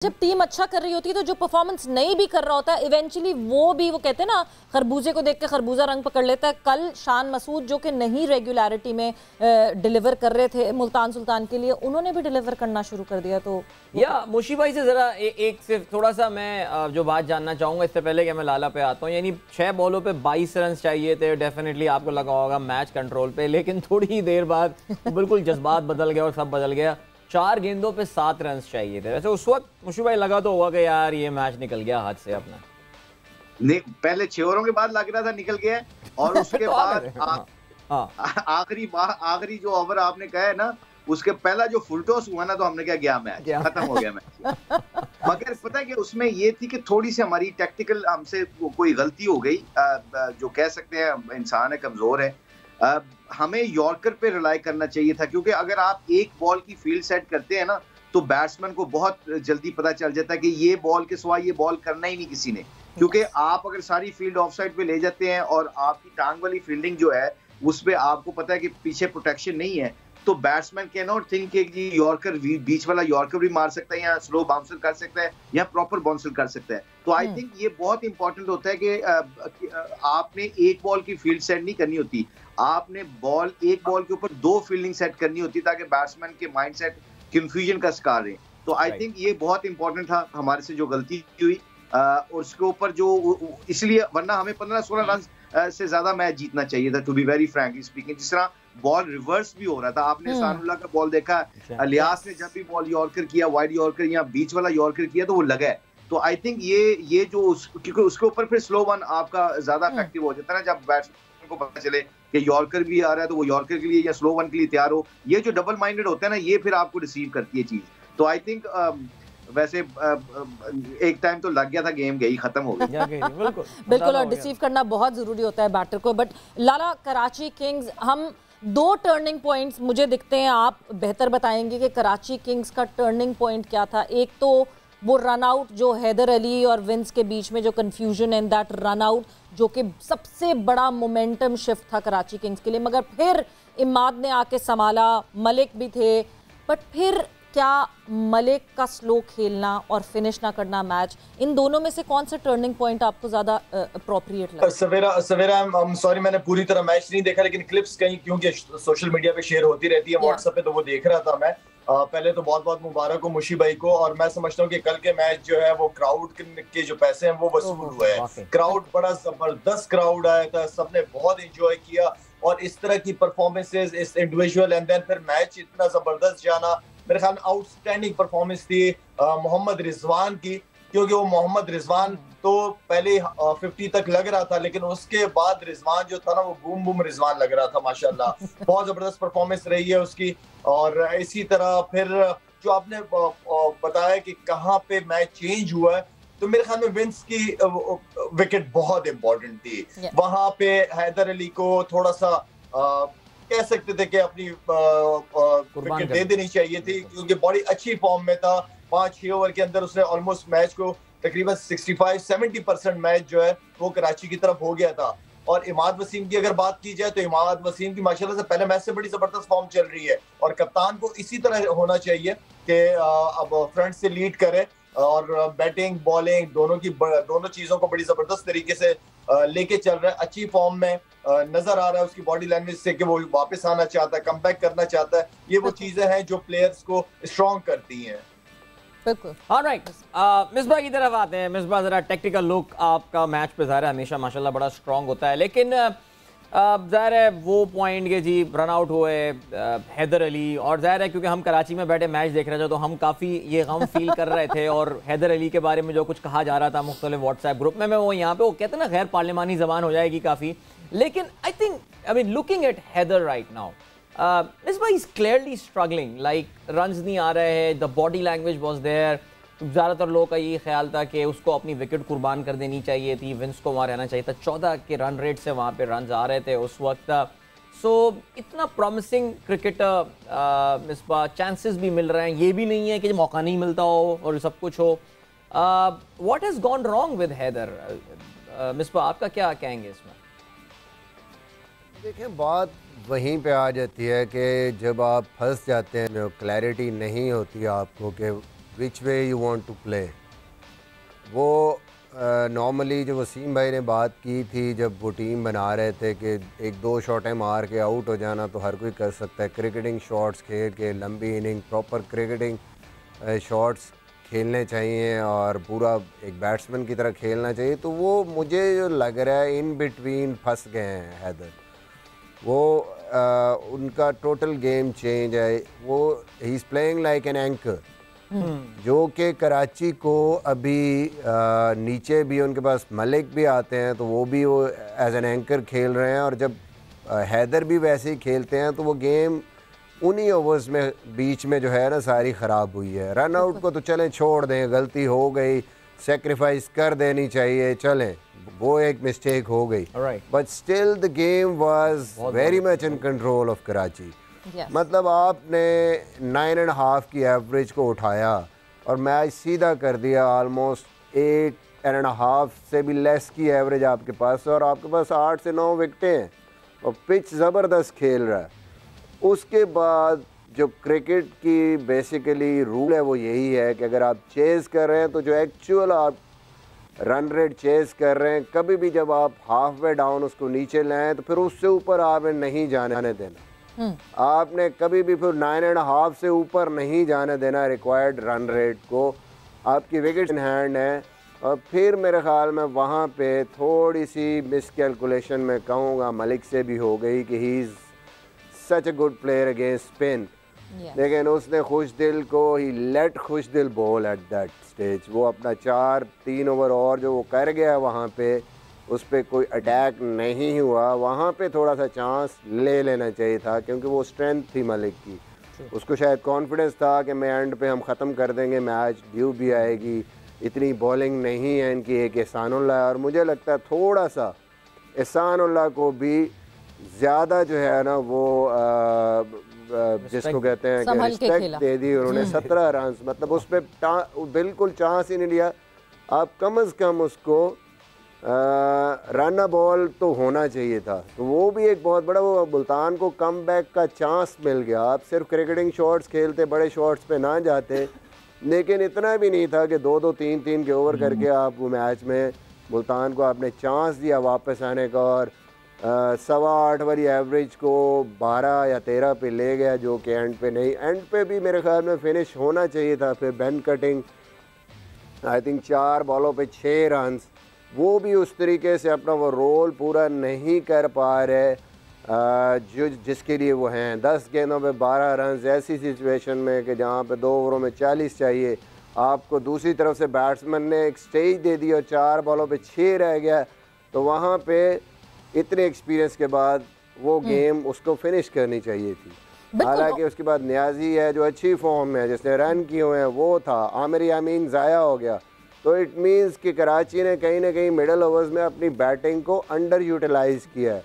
जब टीम अच्छा कर रही होती है तो जो परफॉर्मेंस नहीं भी कर रहा होता है इवेंचुअली वो कहते हैं ना, खरबूजे को देख के खरबूजा रंग पकड़ लेता है। कल शान मसूद जो कि नहीं रेगुलरिटी में डिलीवर कर रहे थे मुल्तान सुल्तान के लिए, उन्होंने भी डिलीवर करना शुरू कर दिया। तो या मुशी भाई से ज़रा एक सिर्फ थोड़ा सा मैं जो बात जानना चाहूँगा इससे पहले कि मैं लाला पे आता हूँ, यानी 6 बॉलों पे 22 रन चाहिए थे। डेफिनेटली आपको लगा होगा मैच कंट्रोल पे, लेकिन थोड़ी ही देर बाद बिल्कुल जज्बात बदल गया और सब बदल गया। 4 गेंदों पे 7 रन चाहिए थे। वैसे उस वक्त मुशी भाई लगा तो होगा कि यार ये मैच निकल गया हाथ से अपना। नहीं, पहले 6 ओवरों के बाद लग रहा था निकल गया, और उसके बाद आखिरी जो ओवर आपने कहा है ना, उसके पहला जो फुल टॉस हुआ ना, तो हमने क्या गया मैच खत्म हो गया मैच। मगर पता है कि उसमें ये थी कि थोड़ी सी हमारी टेक्निकल हमसे कोई गलती हो गई, जो कह सकते हैं इंसान है, कमजोर है। हमें यॉर्कर पे रिलाई करना चाहिए था, क्योंकि अगर आप एक बॉल की फील्ड सेट करते हैं ना, तो बैट्समैन को बहुत जल्दी पता चल जाता है कि ये बॉल के सिवा ये बॉल करना ही नहीं किसी ने। क्योंकि आप अगर सारी फील्ड ऑफ साइड पे ले जाते हैं और आपकी टांग वाली फील्डिंग जो है उस पे आपको पता है कि पीछे प्रोटेक्शन नहीं है, तो बैट्समैन कैन नॉट थिंक कि यॉर्कर बीच वाला यॉर्कर भी मार सकता है, या स्लो बाउंसर कर सकता है, या प्रॉपर बाउंसर कर सकता है। तो आई थिंक ये बहुत इंपॉर्टेंट होता है कि आपने एक बॉल की फील्ड सेट नहीं करनी होती, आपने एक बॉल के ऊपर 2 फील्डिंग सेट करनी होती, ताकि बैट्समैन के माइंड सेट कंफ्यूजन का शिकार रहे। तो आई थिंक ये बहुत इंपॉर्टेंट था हमारे से जो गलती हुई, और उसके ऊपर जो इसलिए, वरना हमें 15-16 रन से ज्यादा मैच जीतना चाहिए था, to be very frankly speaking. जिस तरह बॉल रिवर्स भी हो रहा था, आपने सानुल्लाह का बॉल देखा, लियास ने जब भी बॉल यॉर्कर किया, वाइड यॉर्कर या बीच वाला यॉर्कर किया, तो वो लगा है। तो आई थिंक ये जो क्योंकि उसके ऊपर फिर स्लो वन आपका ज्यादा इफेक्टिव हो जाता है ना, जब बैट्समैन को पता चले कि यॉर्कर भी आ रहा है, तो वो यॉर्कर के लिए या स्लो वन के लिए तैयार हो। ये जो डबल माइंडेड होता है ना, ये फिर आपको रिसीव करती है चीज। तो आई थिंक वैसे एक टाइम तो लग गया था, गेम गई, खत्म हो गई। बिल्कुल, और रिसीव करना बहुत जरूरी होता है बैटर को। बट लाला, कराची किंग्स, हम 2 टर्निंग पॉइंट्स मुझे दिखते हैं, आप बेहतर बताएंगे कि कराची किंग्स का टर्निंग पॉइंट क्या था। एक तो वो रन आउट जो हैदर अली और विंस के बीच में जो confusion in that run out, जो कि सबसे बड़ा मोमेंटम शिफ्ट था कराची किंग्स के लिए, मगर फिर इमाद ने आके संभाला, मलिक भी थे। बट फिर क्या मलिक का स्लो खेलना और फिनिश ना करना मैच, इन दोनों में से कौन सा टर्निंग पॉइंट आपको ज्यादा अप्रोप्रिएट लगा? सवेरा सॉरी, मैंने पूरी तरह मैच नहीं देखा, लेकिन क्लिप्स कहीं क्योंकि सोशल मीडिया पे शेयर होती रहती है व्हाट्सएप पे, तो वो देख रहा था मैं। पहले तो बहुत बहुत मुबारक हो मुशी भाई को, और मैं समझता हूँ कि कल के मैच जो है वो क्राउड के जो पैसे हैं वो वसूल हुए हैं। क्राउड बड़ा जबरदस्त क्राउड आया था, सबने बहुत एंजॉय किया, और इस तरह की परफॉर्मेंसेस, इस इंडिविजुअल एंड देन फिर मैच इतना जबरदस्त जाना, मेरे ख्याल में आउटस्टैंडिंग परफॉर्मेंस थी मोहम्मद रिजवान की। क्योंकि वो मोहम्मद रिजवान तो पहले 50 तक लग रहा था, लेकिन उसके बाद रिजवान जो था ना, वो बूम बूम रिजवान लग रहा था माशाल्लाह। बहुत जबरदस्त परफॉर्मेंस रही है उसकी। और इसी तरह फिर जो आपने बताया कि कहाँ पे मैच चेंज हुआ है, तो मेरे ख्याल में विंस की विकेट बहुत इंपॉर्टेंट थी। वहां पे हैदर अली को थोड़ा सा कह सकते थे कि अपनी विकेट दे देनी चाहिए थी, क्योंकि बड़ी अच्छी फॉर्म में था। 5-6 ओवर के अंदर उसने ऑलमोस्ट मैच को तकरीबन 65-70% मैच जो है वो कराची की तरफ हो गया था। और इमाद वसीम की अगर बात की जाए, तो इमाद वसीम की माशाल्लाह से पहले मैच से बड़ी जबरदस्त फॉर्म चल रही है, और कप्तान को इसी तरह होना चाहिए कि अब फ्रंट से लीड करे, और बैटिंग बॉलिंग दोनों चीजों को बड़ी जबरदस्त तरीके से लेके चल रहा है। अच्छी फॉर्म में नजर आ रहा है उसकी बॉडी लैंग्वेज से कि वो वापस आना चाहता है, कमबैक करना चाहता है। ये वो चीजें हैं जो प्लेयर्स को स्ट्रॉन्ग करती हैं। ऑलराइट, मिसबा की तरफ आते हैं। मिसबा, जरा टेक्निकल लुक आपका मैच पे ज़ाहिर है हमेशा माशाल्लाह बड़ा स्ट्रॉन्ग होता है, लेकिन ज़ाहिर है वो पॉइंट के जी रन आउट हुए हैदर अली, और ज़ाहिर है क्योंकि हम कराची में बैठे मैच देख रहे थे, तो हम काफ़ी ये गम फील कर रहे थे। और हैदर अली के बारे में जो कुछ कहा जा रहा था मुख्तलिफ व्हाट्सएप ग्रुप में, मैं वो यहाँ पे वो कहते हैं ना गैर पार्लिमानी ज़बान हो जाएगी काफ़ी। लेकिन I mean looking at Haider right now, Misbah is clearly struggling, like runs नहीं आ रहे हैं, the body language was there. ज़्यादातर लोगों का ये ख्याल था कि उसको अपनी विकेट कुर्बान कर देनी चाहिए थी, विंस को वहाँ रहना चाहिए था। 14 के रन रेट से वहाँ पे रन आ रहे थे उस वक्त। सो इतना प्रॉमिसिंग क्रिकेटर मिसबा, चांसेस भी मिल रहे हैं, ये भी नहीं है कि मौका नहीं मिलता हो और सब कुछ हो। What has gone wrong with Haider? Misbah, आपका क्या कहेंगे इसमें? देखें, बात वहीं पे आ जाती है कि जब आप फंस जाते हैं, जो क्लैरिटी नहीं होती आपको कि which way you want to play. वो नॉर्मली जो वसीम भाई ने बात की थी जब वो टीम बना रहे थे कि एक दो शॉटें मार के आउट हो जाना तो हर कोई कर सकता है, क्रिकेटिंग शॉट्स खेल के लंबी इनिंग प्रॉपर क्रिकेटिंग शॉट्स खेलने चाहिए और पूरा एक बैट्समैन की तरह खेलना चाहिए। तो वो मुझे जो लग रहा है इन बिटवीन फंस गए हैं हैदर। वो उनका टोटल गेम चेंज है। वो he is playing like an anchor, जो कि कराची को अभी नीचे भी उनके पास मलिक भी आते हैं तो वो भी वो एज एन एंकर खेल रहे हैं, और जब हैदर भी वैसे ही खेलते हैं तो वो गेम उन्हीं ओवर्स में बीच में जो है ना सारी ख़राब हुई है। रन आउट को तो चलें छोड़ दें, गलती हो गई, सेक्रीफाइस कर देनी चाहिए, चलें वो एक मिस्टेक हो गई, but still the game was very much in control of Karachi. मतलब आपने 9.5 की एवरेज को उठाया और मैच सीधा कर दिया ऑलमोस्ट 8.5 से भी लेस की एवरेज आपके पास, और आपके पास 8 से 9 विकेटें हैं और पिच ज़बरदस्त खेल रहा है। उसके बाद जो क्रिकेट की बेसिकली रूल है वो यही है कि अगर आप चेज़ कर रहे हैं तो जो एक्चुअल आप रन रेट चेज़ कर रहे हैं, कभी भी जब आप हाफ वे डाउन उसको नीचे लाएं तो फिर उससे ऊपर आपने नहीं जाने देना। आपने कभी भी फिर 9.5 से ऊपर नहीं जाने देना रिक्वायर्ड रन रेट को। आपकी विकेट इन हैंड है, और फिर मेरे ख्याल में वहाँ पे थोड़ी सी मिसकैलकुलेशन मैं कहूँगा मलिक से भी हो गई कि he is such a good player against spin, लेकिन उसने खुशदिल को ही let Khushdil bowl at that stage. वो अपना 4-3 ओवर और जो वो कर गया वहाँ पे उस पर कोई अटैक नहीं हुआ। वहाँ पे थोड़ा सा चांस ले लेना चाहिए था क्योंकि वो स्ट्रेंथ थी मलिक की। उसको शायद कॉन्फिडेंस था कि मैं एंड पे हम ख़त्म कर देंगे मैच, ड्यू भी आएगी, इतनी बॉलिंग नहीं है इनकी एक एहसानुल्लाह। और मुझे लगता है थोड़ा सा एहसानुल्लाह को भी ज़्यादा जो है ना वो जिसको कहते हैं कि रिस्पेक्ट दे दी उन्होंने। 17 रन मतलब उस पर बिल्कुल चांस ही नहीं लिया। आप कम से कम उसको रन बॉल तो होना चाहिए था। तो वो भी एक बहुत बड़ा, वो मुल्तान को कम बैक का चांस मिल गया। आप सिर्फ क्रिकेटिंग शॉट्स खेलते, बड़े शॉट्स पे ना जाते, लेकिन इतना भी नहीं था कि 2-2 3-3 के ओवर करके आप वो मैच में मुल्तान को आपने चांस दिया वापस आने का, और 8.25 वाली एवरेज को 12 या 13 पे ले गया, जो कि एंड पे नहीं। एंड पे भी मेरे ख्याल में फिनिश होना चाहिए था। फिर बेन कटिंग आई थिंक 4 बॉलों पे 6 रन, वो भी उस तरीके से अपना वो रोल पूरा नहीं कर पा रहे जो जिसके लिए वो हैं। 10 गेंदों पे 12 रन ऐसी सिचुएशन में कि जहाँ पे 2 ओवरों में 40 चाहिए, आपको दूसरी तरफ से बैट्समैन ने एक स्टेज दे दी और 4 बॉलों पे 6 रह गया। तो वहाँ पे इतने एक्सपीरियंस के बाद वो गेम उसको फिनिश करनी चाहिए थी। हालांकि उसके बाद न्याजी है जो अच्छी फॉर्म में है, जिसने रन किए हुए हैं, वो था। आमिर यामीन ज़ाया हो गया, तो इट मीन्स कि कराची ने कहीं ना कहीं मिडल ओवर्स में अपनी बैटिंग को अंडर यूटिलाइज़ किया है।